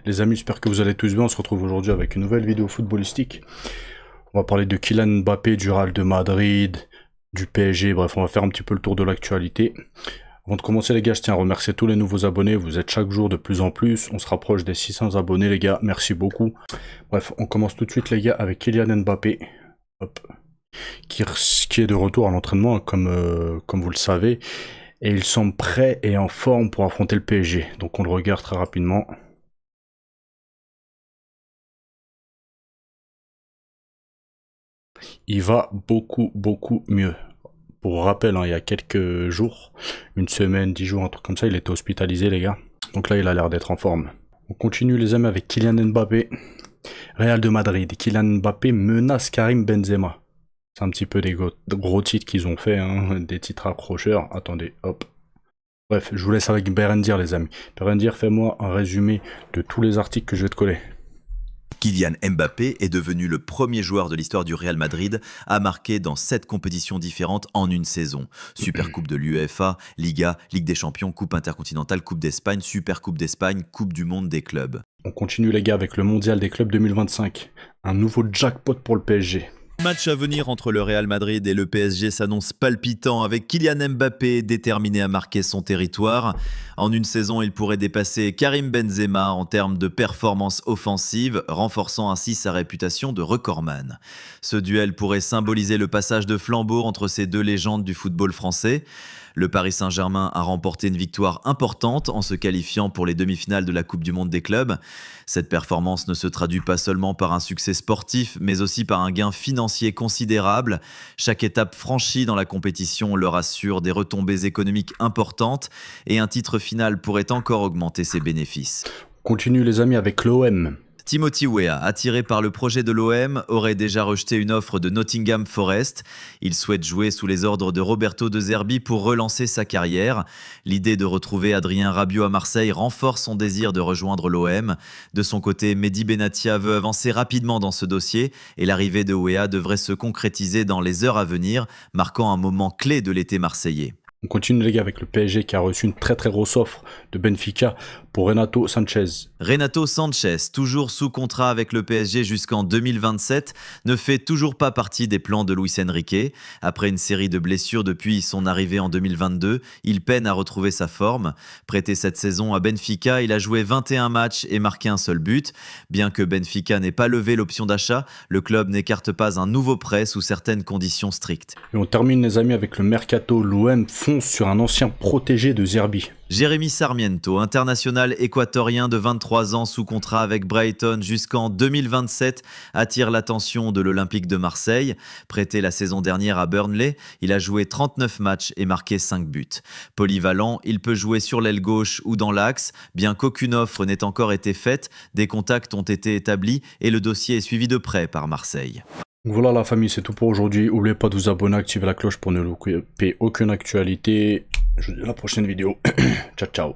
Les amis, j'espère que vous allez tous bien. On se retrouve aujourd'hui avec une nouvelle vidéo footballistique. On va parler de Kylian Mbappé, du Real de Madrid, du PSG. Bref, on va faire un petit peu le tour de l'actualité. Avant de commencer les gars, je tiens à remercier tous les nouveaux abonnés. Vous êtes chaque jour de plus en plus. On se rapproche des 600 abonnés les gars. Merci beaucoup. Bref, on commence tout de suite les gars avec Kylian Mbappé. Hop. Qui est de retour à l'entraînement comme vous le savez. Et il semble prêt et en forme pour affronter le PSG. Donc on le regarde très rapidement. Il va beaucoup mieux. Pour rappel, hein, il y a quelques jours, une semaine, 10 jours, un truc comme ça, il était hospitalisé les gars. Donc là il a l'air d'être en forme. On continue les amis avec Kylian Mbappé. Real de Madrid. Kylian Mbappé menace Karim Benzema. C'est un petit peu des gros titres qu'ils ont fait, hein, des titres accrocheurs. Attendez, hop. Bref, je vous laisse avec Berendir les amis. Berendir, fais-moi un résumé de tous les articles que je vais te coller. Kylian Mbappé est devenu le premier joueur de l'histoire du Real Madrid à marquer dans 7 compétitions différentes en une saison. Supercoupe de l'UEFA, Liga, Ligue des Champions, Coupe intercontinentale, Coupe d'Espagne, Supercoupe d'Espagne, Coupe du monde des clubs. On continue les gars avec le mondial des clubs 2025. Un nouveau jackpot pour le PSG. Match à venir entre le Real Madrid et le PSG s'annonce palpitant avec Kylian Mbappé déterminé à marquer son territoire. En une saison, il pourrait dépasser Karim Benzema en termes de performance offensive, renforçant ainsi sa réputation de recordman. Ce duel pourrait symboliser le passage de flambeau entre ces deux légendes du football français. Le Paris Saint-Germain a remporté une victoire importante en se qualifiant pour les demi-finales de la Coupe du monde des clubs. Cette performance ne se traduit pas seulement par un succès sportif, mais aussi par un gain financier considérable. Chaque étape franchie dans la compétition leur assure des retombées économiques importantes et un titre final pourrait encore augmenter ses bénéfices. On continue les amis avec l'OM. Timothy Weah, attiré par le projet de l'OM, aurait déjà rejeté une offre de Nottingham Forest. Il souhaite jouer sous les ordres de Roberto De Zerbi pour relancer sa carrière. L'idée de retrouver Adrien Rabiot à Marseille renforce son désir de rejoindre l'OM. De son côté, Mehdi Benatia veut avancer rapidement dans ce dossier et l'arrivée de Weah devrait se concrétiser dans les heures à venir, marquant un moment clé de l'été marseillais. On continue les gars avec le PSG qui a reçu une très grosse offre de Benfica pour Renato Sanchez. Renato Sanchez, toujours sous contrat avec le PSG jusqu'en 2027, ne fait toujours pas partie des plans de Luis Enrique. Après une série de blessures depuis son arrivée en 2022, il peine à retrouver sa forme. Prêté cette saison à Benfica, il a joué 21 matchs et marqué un seul but. Bien que Benfica n'ait pas levé l'option d'achat, le club n'écarte pas un nouveau prêt sous certaines conditions strictes. Et on termine les amis avec le mercato. L'OM fonce sur un ancien protégé de Zerbi. Jérémy Sarmiento, international équatorien de 23 ans sous contrat avec Brighton jusqu'en 2027, attire l'attention de l'Olympique de Marseille. Prêté la saison dernière à Burnley, il a joué 39 matchs et marqué 5 buts. Polyvalent, il peut jouer sur l'aile gauche ou dans l'axe. Bien qu'aucune offre n'ait encore été faite, des contacts ont été établis et le dossier est suivi de près par Marseille. Voilà la famille, c'est tout pour aujourd'hui. N'oubliez pas de vous abonner, activer la cloche pour ne louper aucune actualité. Je vous dis à la prochaine vidéo. Ciao ciao.